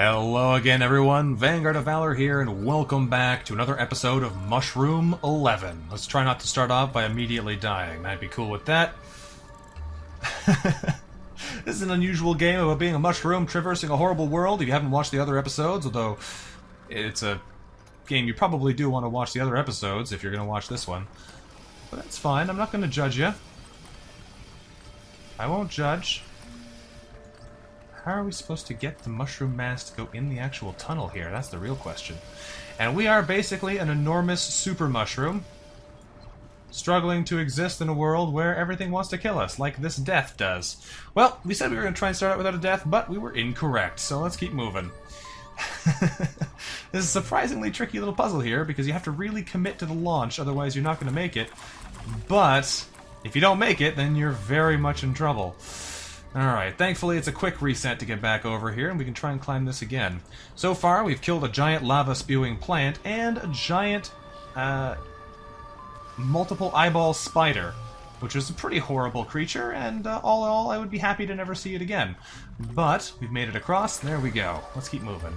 Hello again, everyone. VanguardOfValor here, and welcome back to another episode of Mushroom 11. Let's try not to start off by immediately dying. I'd be cool with that. This is an unusual game about being a mushroom traversing a horrible world. If you haven't watched the other episodes, although it's a game you probably do want to watch the other episodes if you're going to watch this one. But that's fine. I'm not going to judge you. I won't judge. How are we supposed to get the mushroom mass to go in the actual tunnel here? That's the real question. And we are basically an enormous super mushroom, struggling to exist in a world where everything wants to kill us, like this death does. Well, we said we were going to try and start out without a death, but we were incorrect, so let's keep moving. This is a surprisingly tricky little puzzle here, because you have to really commit to the launch, otherwise you're not going to make it. But if you don't make it, then you're very much in trouble. Alright, thankfully it's a quick reset to get back over here, and we can try and climb this again. So far, we've killed a giant lava-spewing plant and a giant, multiple eyeball spider, which is a pretty horrible creature, and all in all, I would be happy to never see it again. But we've made it across, there we go. Let's keep moving.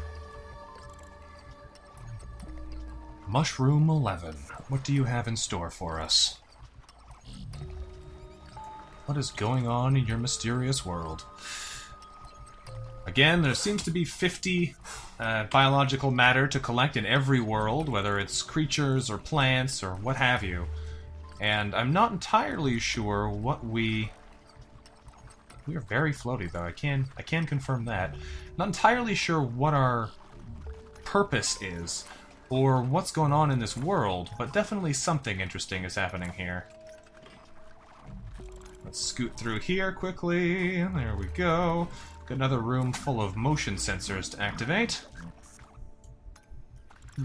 Mushroom 11. What do you have in store for us? What is going on in your mysterious world? Again, there seems to be 50 biological matter to collect in every world, whether it's creatures or plants or what have you. And I'm not entirely sure what we are very floaty, though. I can confirm that. Not entirely sure what our purpose is, or what's going on in this world, but definitely something interesting is happening here. Let's scoot through here quickly. There we go. Got another room full of motion sensors to activate. I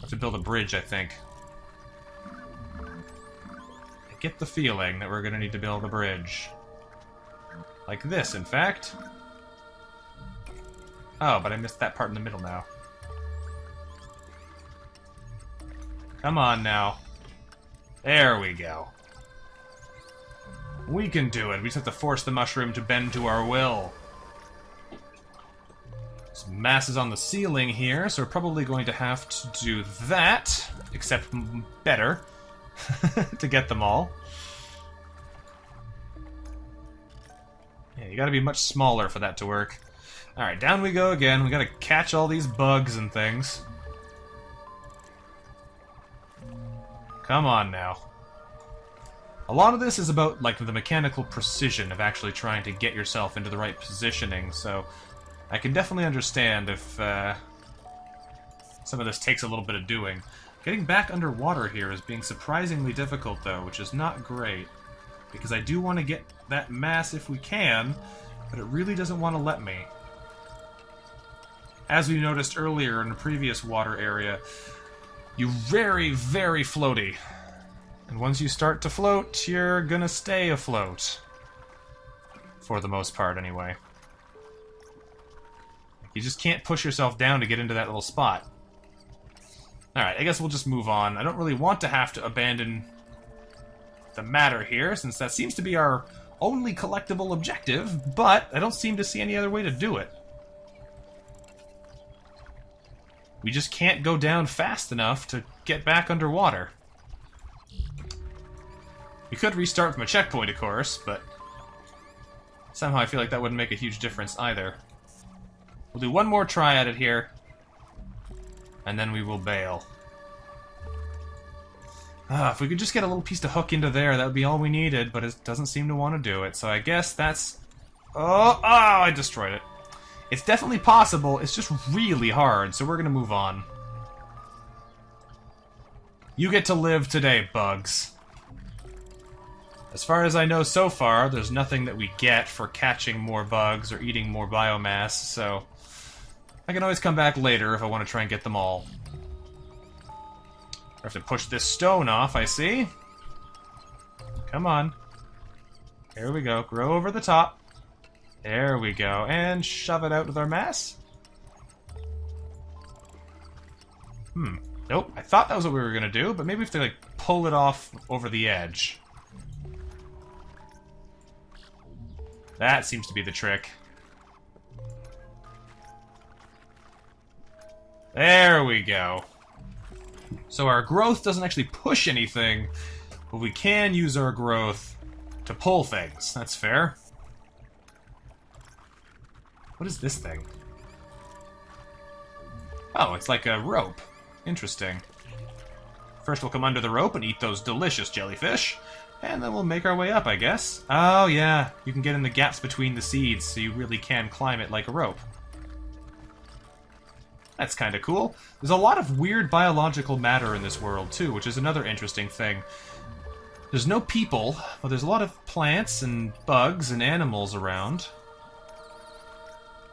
have to build a bridge, I think. I get the feeling that we're going to need to build a bridge. Like this, in fact. Oh, but I missed that part in the middle now. Come on now. There we go. We can do it. We just have to force the mushroom to bend to our will. Some masses on the ceiling here, so we're probably going to have to do that, except better, to get them all. Yeah, you gotta be much smaller for that to work. Alright, down we go again. We gotta catch all these bugs and things. Come on now. A lot of this is about, like, the mechanical precision of actually trying to get yourself into the right positioning, so I can definitely understand if some of this takes a little bit of doing. Getting back underwater here is being surprisingly difficult, though, which is not great, because I do want to get that mass if we can, but it really doesn't want to let me. As we noticed earlier in the previous water area, you're very, very floaty. And once you start to float, you're gonna stay afloat. For the most part, anyway. You just can't push yourself down to get into that little spot. Alright, I guess we'll just move on. I don't really want to have to abandon the matter here, since that seems to be our only collectible objective, but I don't seem to see any other way to do it. We just can't go down fast enough to get back underwater. We could restart from a checkpoint, of course, but somehow I feel like that wouldn't make a huge difference either. We'll do one more try at it here, and then we will bail. If we could just get a little piece to hook into there, that would be all we needed, but it doesn't seem to want to do it, so I guess that's... Oh, I destroyed it. It's definitely possible, it's just really hard, so we're gonna move on. You get to live today, bugs. As far as I know so far, there's nothing that we get for catching more bugs or eating more biomass, so I can always come back later if I want to try and get them all. I have to push this stone off, I see. Come on. Here we go. Grow over the top. There we go. And shove it out with our mass. Nope. I thought that was what we were going to do, but maybe we have to, like, pull it off over the edge. That seems to be the trick. There we go. So our growth doesn't actually push anything, but we can use our growth to pull things. That's fair. What is this thing? Oh, it's like a rope. Interesting. First we'll come under the rope and eat those delicious jellyfish, and then we'll make our way up, I guess. Oh yeah, you can get in the gaps between the seeds, so you really can climb it like a rope. That's kind of cool. There's a lot of weird biological matter in this world, too, which is another interesting thing. There's no people, but there's a lot of plants and bugs and animals around.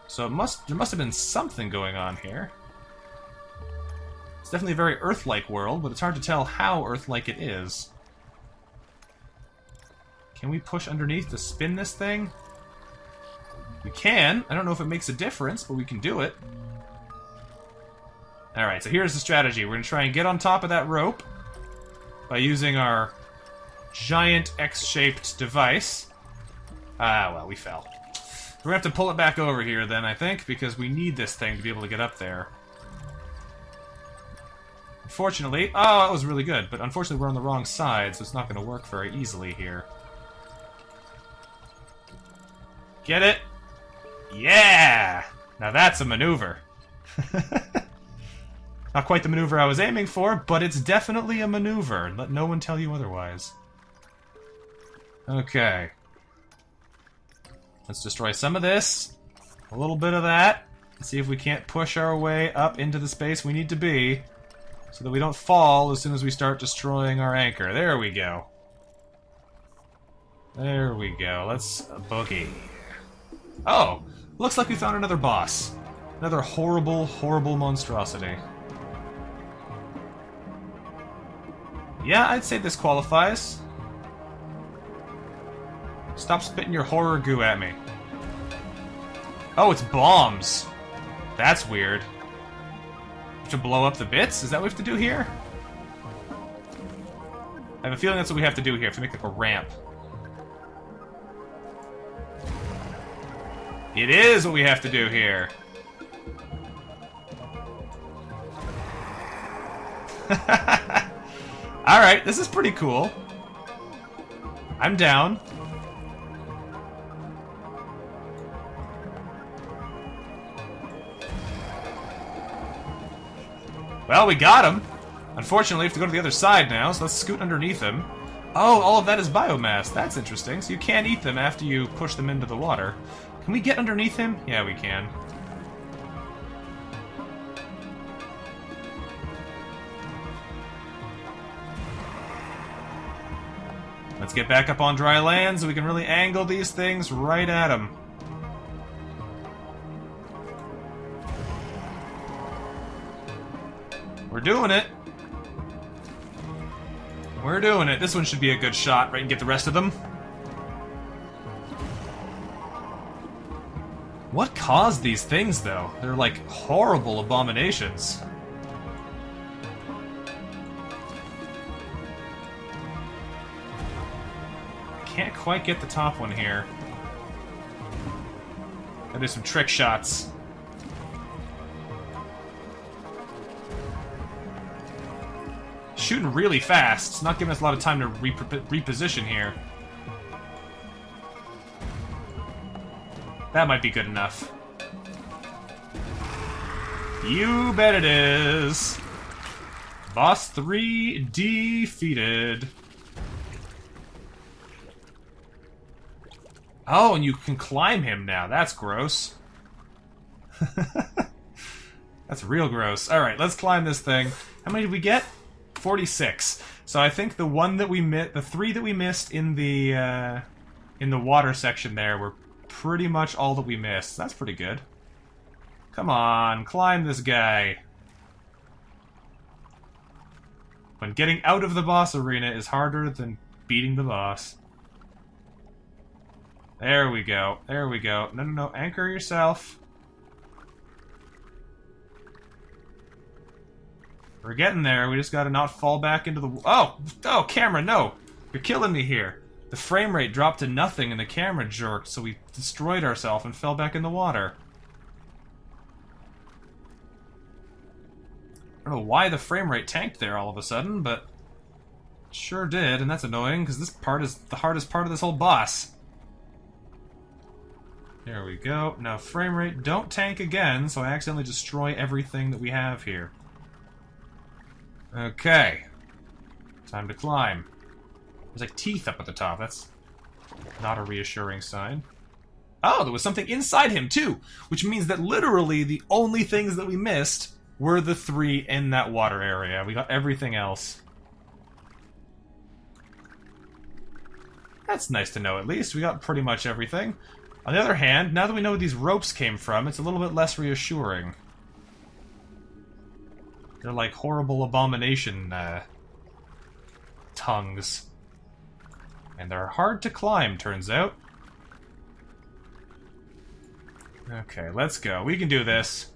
So there must have been something going on here. It's definitely a very Earth-like world, but it's hard to tell how Earth-like it is. Can we push underneath to spin this thing? We can. I don't know if it makes a difference, but we can do it. Alright, so here's the strategy. We're going to try and get on top of that rope by using our giant X-shaped device. Ah, well, we fell. We're going to have to pull it back over here then, I think, because we need this thing to be able to get up there. Unfortunately... Oh, that was really good, but unfortunately we're on the wrong side, so it's not going to work very easily here. Get it? Yeah! Now that's a maneuver. Not quite the maneuver I was aiming for, but it's definitely a maneuver. Let no one tell you otherwise. Okay. Let's destroy some of this. A little bit of that. See if we can't push our way up into the space we need to be, so that we don't fall as soon as we start destroying our anchor. There we go. There we go. Let's boogie. Oh! Looks like we found another boss. Another horrible, horrible monstrosity. Yeah, I'd say this qualifies. Stop spitting your horror goo at me. Oh, it's bombs. That's weird. To blow up the bits? Is that what we have to do here? I have a feeling that's what we have to do here. We have to make like a ramp. It is what we have to do here. Alright, this is pretty cool. I'm down. Well, we got him. Unfortunately, we have to go to the other side now, so let's scoot underneath him. Oh, all of that is biomass. That's interesting. So you can't eat them after you push them into the water. Can we get underneath him? Yeah, we can. Let's get back up on dry land so we can really angle these things right at him. We're doing it. We're doing it. This one should be a good shot, right? And get the rest of them. What caused these things, though? They're like horrible abominations. Can't quite get the top one here. Gotta do some trick shots. Shooting really fast. It's not giving us a lot of time to reposition here. That might be good enough. You bet it is. Boss 3 defeated. Oh, and you can climb him now. That's gross. That's real gross. Alright, let's climb this thing. How many did we get? 46. So I think the one that we the 3 that we missed in the water section there were pretty much all that we missed. That's pretty good. Come on, climb this guy. When getting out of the boss arena is harder than beating the boss. There we go. There we go. No, no, no. Anchor yourself. We're getting there. We just gotta not fall back into the... Oh! Oh, camera, no! You're killing me here. The frame rate dropped to nothing and the camera jerked, so we destroyed ourselves and fell back in the water. don't know why the frame rate tanked there all of a sudden, but it sure did, and that's annoying, because this part is the hardest part of this whole boss. There we go. Now frame rate, don't tank again, so I accidentally destroy everything that we have here. Okay. Time to climb. There's like teeth up at the top. That's not a reassuring sign. Oh, there was something inside him too, which means that literally the only things that we missed were the 3 in that water area. We got everything else. That's nice to know, at least. We got pretty much everything. On the other hand, now that we know where these ropes came from, it's a little bit less reassuring. They're like horrible abomination tongues. And they're hard to climb, turns out. Okay, let's go. We can do this.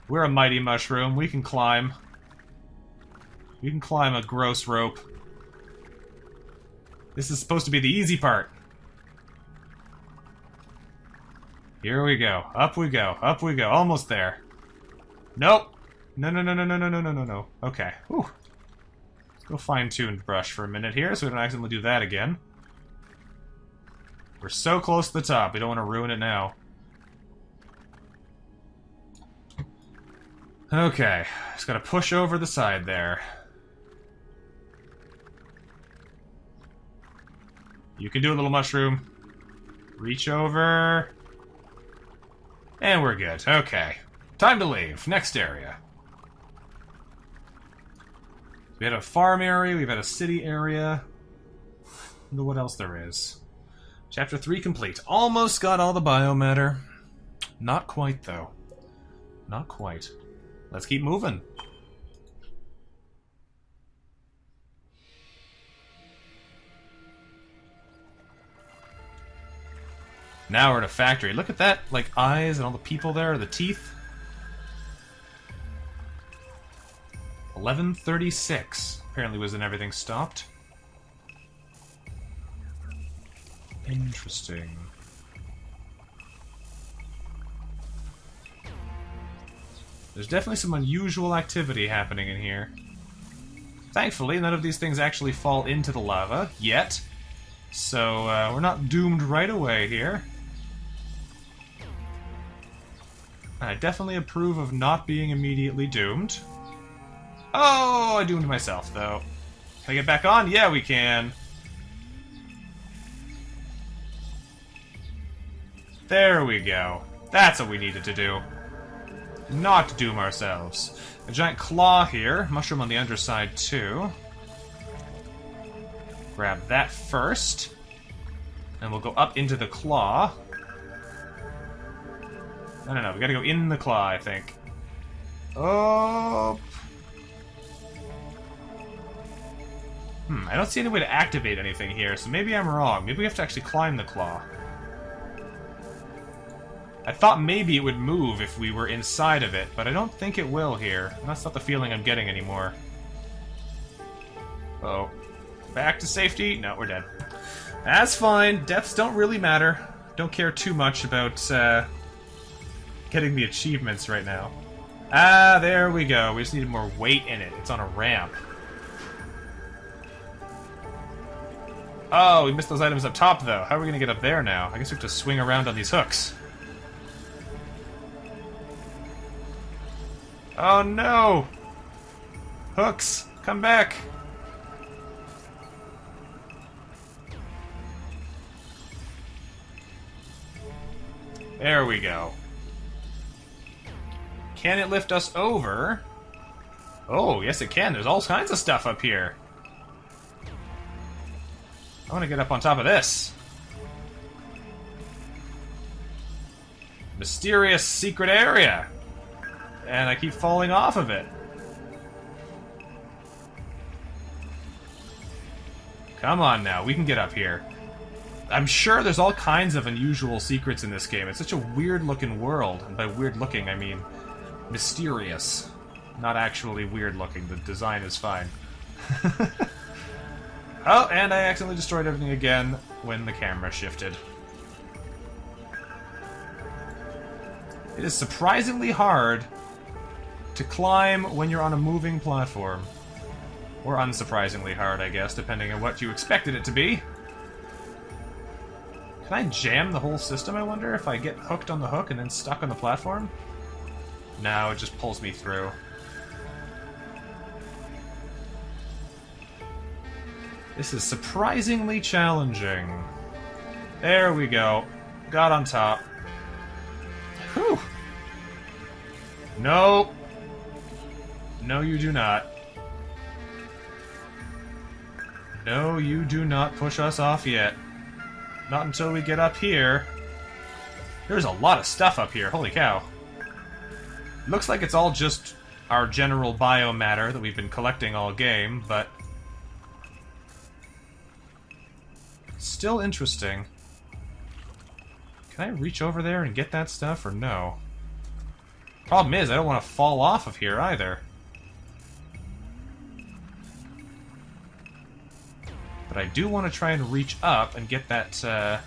We're a mighty mushroom. We can climb. We can climb a gross rope. This is supposed to be the easy part. Here we go. Up we go. Up we go. Almost there. Nope. No, no, no, no, no, no, no, no, no, no. Okay. Whew. Let's go fine-tuned brush for a minute here so we don't accidentally do that again. We're so close to the top. We don't want to ruin it now. Okay. Just gotta push over the side there. You can do it, little mushroom. Reach over. And we're good. Okay. Time to leave. Next area. We had a farm area, we've had a city area. Wonder what else there is. Chapter 3 complete. Almost got all the biomatter. Not quite, though. Not quite. Let's keep moving. Now we're at a factory. Look at that, like, eyes and all the people there, the teeth. 11:36. Apparently was when everything stopped. Interesting. There's definitely some unusual activity happening in here. Thankfully, none of these things actually fall into the lava, yet. So, we're not doomed right away here. I definitely approve of not being immediately doomed. Oh, I doomed myself, though. Can I get back on? Yeah, we can. There we go. That's what we needed to do. Not doom ourselves. A giant claw here. Mushroom on the underside, too. Grab that first. And we'll go up into the claw. No, we gotta go in the claw, I think. Oh. I don't see any way to activate anything here, so maybe I'm wrong. Maybe we have to actually climb the claw. I thought maybe it would move if we were inside of it, but I don't think it will here. That's not the feeling I'm getting anymore. Uh-oh. Back to safety? No, we're dead. That's fine. Deaths don't really matter. Don't care too much about, getting the achievements right now. Ah, there we go. We just needed more weight in it. It's on a ramp. Oh, we missed those items up top, though. How are we going to get up there now? I guess we have to swing around on these hooks. Oh, no! Hooks, come back! There we go. Can it lift us over? Oh, yes it can. There's all kinds of stuff up here. I want to get up on top of this. Mysterious secret area. And I keep falling off of it. Come on now, we can get up here. I'm sure there's all kinds of unusual secrets in this game. It's such a weird-looking world. And by weird-looking, I mean mysterious. Not actually weird-looking. The design is fine. Oh, and I accidentally destroyed everything again when the camera shifted. It is surprisingly hard to climb when you're on a moving platform. Or unsurprisingly hard, I guess, depending on what you expected it to be. Can I jam the whole system, I wonder, if I get hooked on the hook and then stuck on the platform? No, it just pulls me through. This is surprisingly challenging. There we go. Got on top. Whew! No! No, you do not. No, you do not push us off yet. Not until we get up here. There's a lot of stuff up here, holy cow. Looks like it's all just our general biomatter that we've been collecting all game, but... still interesting. Can I reach over there and get that stuff, or no? Problem is, I don't want to fall off of here either. But I do want to try and reach up and get that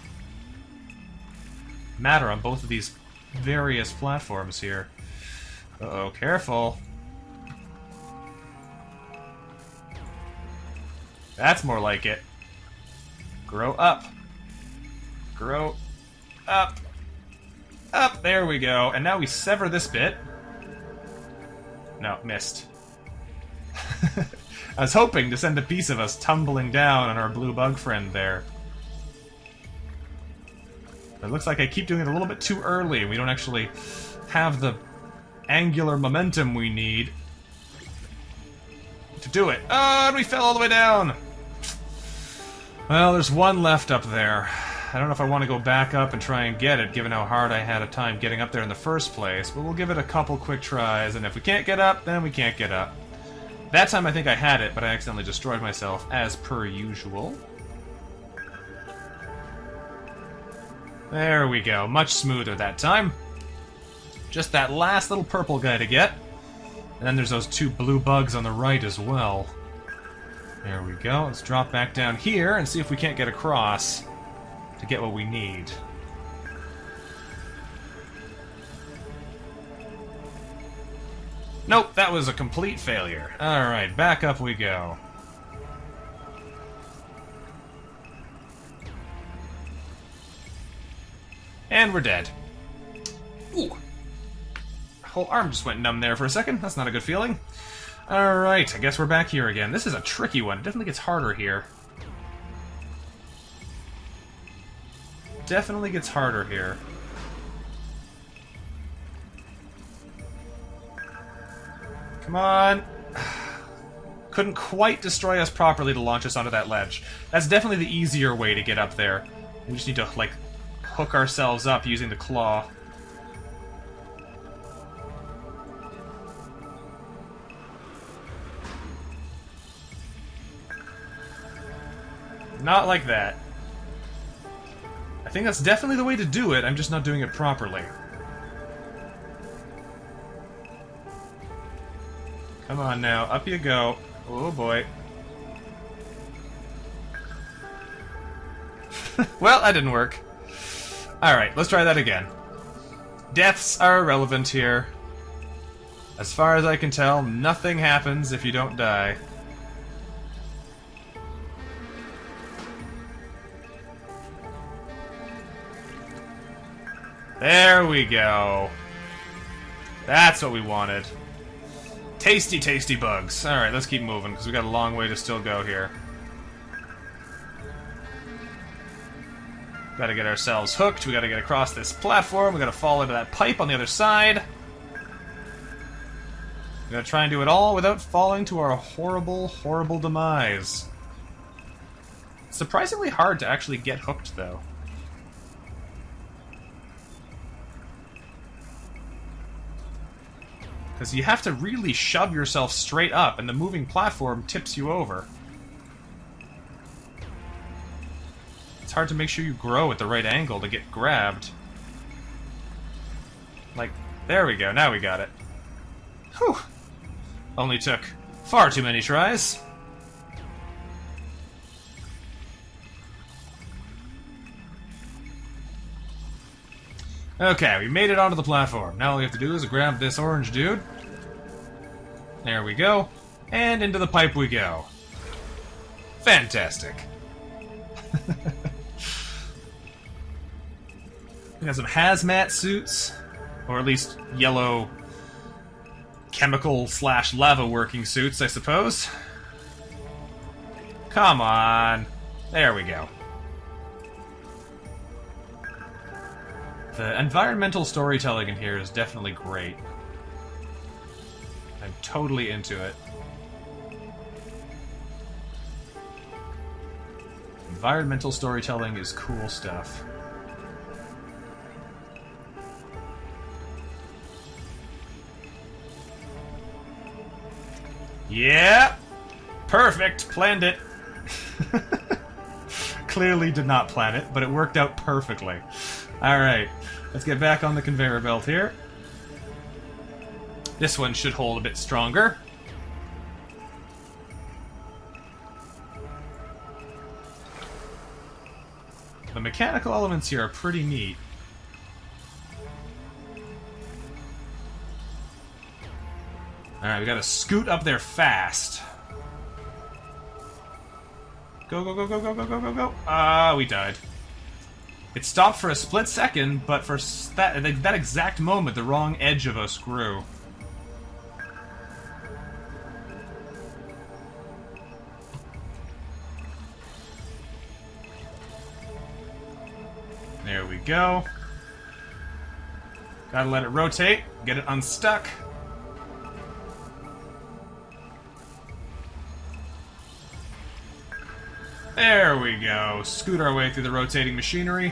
matter on both of these various platforms here. Uh-oh, careful. That's more like it. Grow up. Grow up. Up, there we go. And now we sever this bit. No, missed. I was hoping to send a piece of us tumbling down on our blue bug friend there. It looks like I keep doing it a little bit too early. We don't actually have the angular momentum we need to do it. Oh, and we fell all the way down! Well, there's one left up there. I don't know if I want to go back up and try and get it, given how hard I had a time getting up there in the first place, but we'll give it a couple quick tries, and if we can't get up, then we can't get up. That time I think I had it, but I accidentally destroyed myself, as per usual. There we go, much smoother that time. Just that last little purple guy to get. And then there's those two blue bugs on the right as well. There we go, let's drop back down here and see if we can't get across to get what we need. Nope, that was a complete failure. Alright, back up we go. And we're dead. Ooh. Whole arm just went numb there for a second. That's not a good feeling. Alright, I guess we're back here again. This is a tricky one. It definitely gets harder here. Definitely gets harder here. Come on. Couldn't quite destroy us properly to launch us onto that ledge. That's definitely the easier way to get up there. We just need to, like, hook ourselves up using the claw. Not like that. I think that's definitely the way to do it, I'm just not doing it properly. Come on now, up you go. Oh boy. Well, that didn't work. Alright, let's try that again. Deaths are irrelevant here. As far as I can tell, nothing happens if you don't die. There we go. That's what we wanted. Tasty, tasty bugs. Alright, let's keep moving, because we got a long way to still go here. Gotta get ourselves hooked, we gotta get across this platform, we gotta fall into that pipe on the other side. We gotta try and do it all without falling to our horrible, horrible demise. It's surprisingly hard to actually get hooked, though. Because you have to really shove yourself straight up, and the moving platform tips you over. It's hard to make sure you grow at the right angle to get grabbed. Like, there we go, now we got it. Whew! Only took far too many tries. Okay, we made it onto the platform. Now all we have to do is grab this orange dude. There we go. And into the pipe we go. Fantastic. We got some hazmat suits, or at least yellow chemical / lava working suits, I suppose. Come on. There we go. The environmental storytelling in here is definitely great. I'm totally into it. Environmental storytelling is cool stuff. Yeah! Perfect! Planned it! Clearly did not plan it, but it worked out perfectly. Alright, let's get back on the conveyor belt here. This one should hold a bit stronger. The mechanical elements here are pretty neat. Alright, we gotta scoot up there fast. Go, go, go, go, go, go, go, go, go. Ah, we died. It stopped for a split second, but for that exact moment, the wrong edge of us grew. There we go. Gotta let it rotate, get it unstuck. There we go. Scoot our way through the rotating machinery,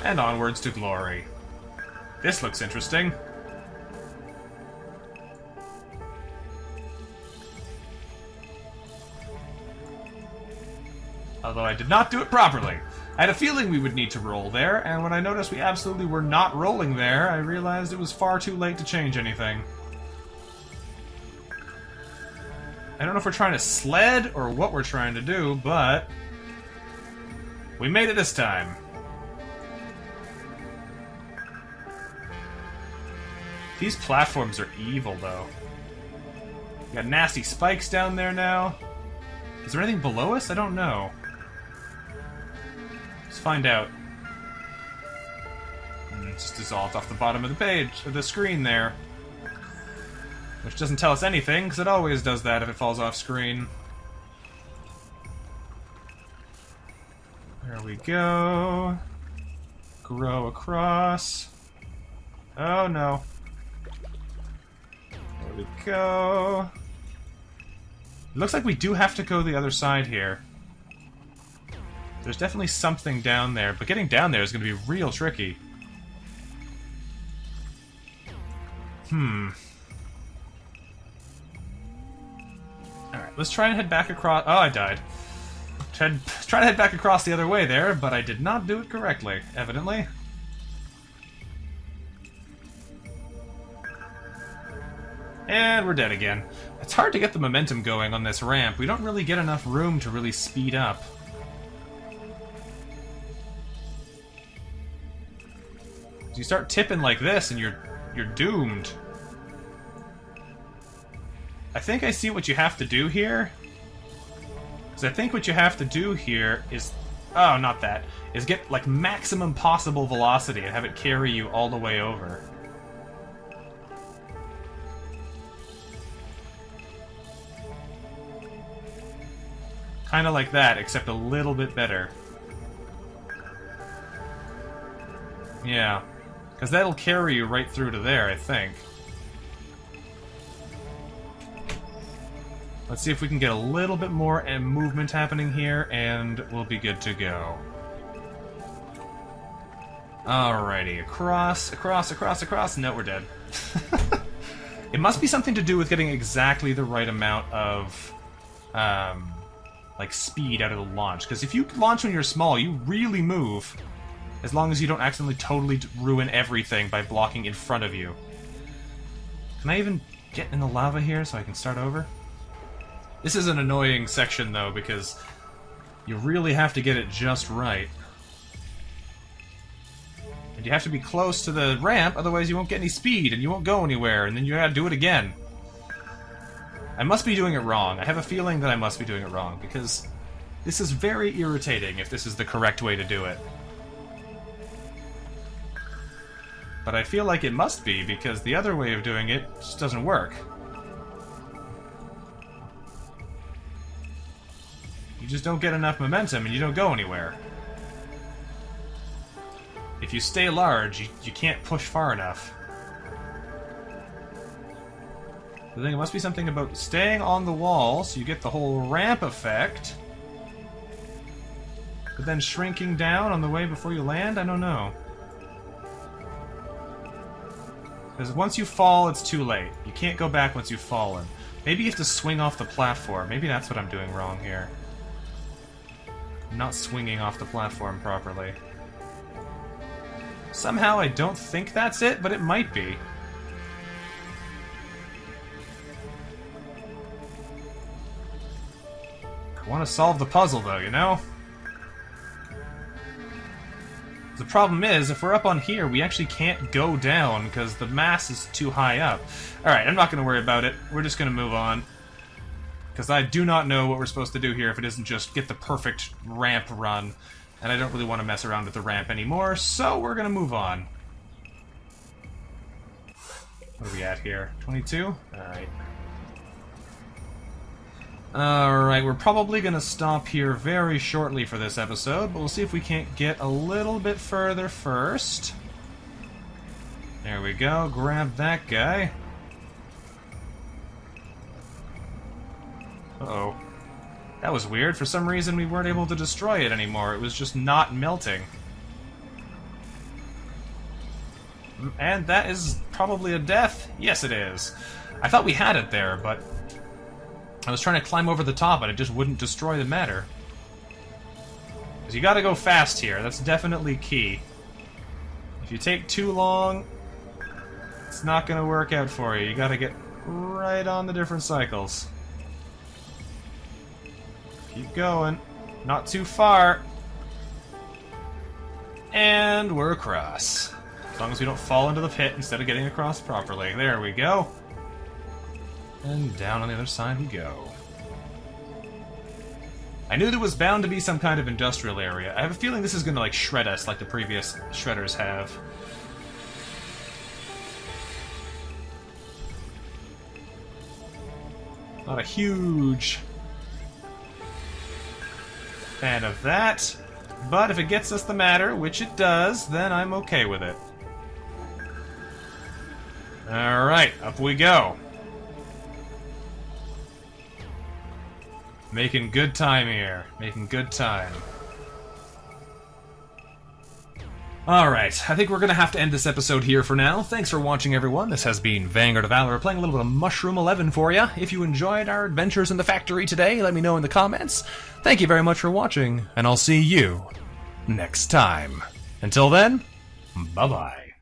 and onwards to glory. This looks interesting. Although I did not do it properly. I had a feeling we would need to roll there, and when I noticed we absolutely were not rolling there, I realized it was far too late to change anything. I don't know if we're trying to sled or what we're trying to do, but we made it this time. These platforms are evil, though. We got nasty spikes down there now. Is there anything below us? I don't know. Let's find out. It just dissolved off the bottom of the page, of the screen there. Which doesn't tell us anything, because it always does that if it falls off screen. There we go. Grow across. Oh no. There we go. It looks like we do have to go the other side here. There's definitely something down there, but getting down there is going to be real tricky. Alright, let's try and head back across... Oh, I died. Try to head back across the other way there, but I did not do it correctly, evidently. And we're dead again. It's hard to get the momentum going on this ramp. We don't really get enough room to really speed up. You start tipping like this and you're doomed. I think I see what you have to do here. Because I think what you have to do here is... Oh, not that. Is get, like, maximum possible velocity and have it carry you all the way over. Kinda like that, except a little bit better. Yeah. Because that'll carry you right through to there, I think. Let's see if we can get a little bit more movement happening here, and we'll be good to go. Alrighty, across, across, across, across. No, we're dead. It must be something to do with getting exactly the right amount of, like, speed out of the launch. Because if you launch when you're small, you really move. As long as you don't accidentally totally ruin everything by blocking in front of you. Can I even get in the lava here so I can start over? This is an annoying section, though, because you really have to get it just right. And you have to be close to the ramp, otherwise you won't get any speed, and you won't go anywhere, and then you gotta do it again. I must be doing it wrong. I have a feeling that I must be doing it wrong, because this is very irritating if this is the correct way to do it. But I feel like it must be, because the other way of doing it just doesn't work. You just don't get enough momentum and you don't go anywhere. If you stay large, you can't push far enough. I think it must be something about staying on the wall so you get the whole ramp effect. But then shrinking down on the way before you land? I don't know. Because once you fall, it's too late. You can't go back once you've fallen. Maybe you have to swing off the platform. Maybe that's what I'm doing wrong here. I'm not swinging off the platform properly. Somehow I don't think that's it, but it might be. I want to solve the puzzle, though, you know? The problem is, if we're up on here, we actually can't go down because the mass is too high up. Alright, I'm not going to worry about it. We're just going to move on. Because I do not know what we're supposed to do here if it isn't just get the perfect ramp run. And I don't really want to mess around with the ramp anymore, so we're going to move on. What are we at here? 22? Alright. Alright, we're probably going to stop here very shortly for this episode, but we'll see if we can't get a little bit further first. There we go, grab that guy. Uh-oh. That was weird. For some reason we weren't able to destroy it anymore. It was just not melting. And that is probably a death. Yes, it is. I thought we had it there, but I was trying to climb over the top and it just wouldn't destroy the matter. Because you gotta go fast here. That's definitely key. If you take too long, it's not gonna work out for you. You gotta get right on the different cycles. Keep going. Not too far. And we're across. As long as we don't fall into the pit instead of getting across properly. There we go. And down on the other side we go. I knew there was bound to be some kind of industrial area. I have a feeling this is going to, like, shred us like the previous shredders have. Not a huge fan of that, but if it gets us the matter, which it does, then I'm okay with it. Alright, up we go. Making good time here. Making good time. Alright, I think we're gonna have to end this episode here for now. Thanks for watching, everyone. This has been Vanguard of Valor, playing a little bit of Mushroom 11 for you. If you enjoyed our adventures in the factory today, let me know in the comments. Thank you very much for watching, and I'll see you next time. Until then, bye-bye.